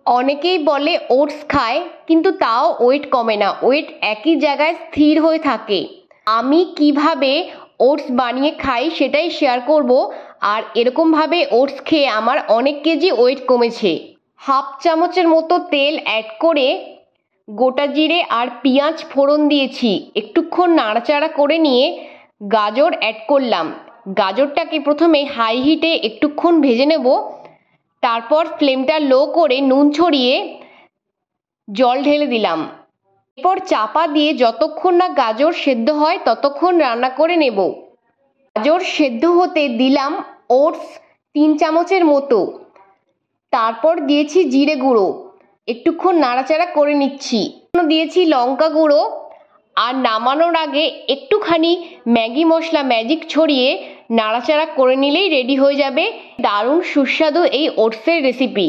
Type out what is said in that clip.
অনেকেই বলে ওটস খায় কিন্তু তাও ওয়েট কমে না, ওয়েট একই জায়গায় স্থির হয়ে থাকে। আমি কিভাবে ওটস বানিয়ে খাই সেটাই শেয়ার করব। আর এরকমভাবে ওটস খেয়ে আমার অনেক কেজি ওয়েট কমেছে। হাফ চামচের মতো তেল অ্যাড করে গোটা জিরে আর পেঁয়াজ ফোড়ন দিয়েছি। একটুক্ষণ নাড়াচাড়া করে নিয়ে গাজর অ্যাড করলাম। গাজরটাকে প্রথমে হাই হিটে একটুক্ষণ ভেজে নেব। তারপর ফ্লেমটা লো করে নুন ছড়িয়ে জল ঢেলে দিলাম। এরপর চাপা দিয়ে যতক্ষণ না গাজর সেদ্ধ হয় ততক্ষণ রান্না করে নেব। গাজর সেদ্ধ হতে দিলাম ওটস 3 চামচের মতো। তারপর দিয়েছি জিরে গুঁড়ো, একটুক্ষণ নাড়াচাড়া করে নিচ্ছি। দিয়েছি লঙ্কা গুঁড়ো। আর নামানোর আগে একটুখানি ম্যাগি মশলা ম্যাজিক ছড়িয়ে নাড়াচাড়া করে নিলেই রেডি হয়ে যাবে দারুণ সুস্বাদু এই ওটসের রেসিপি।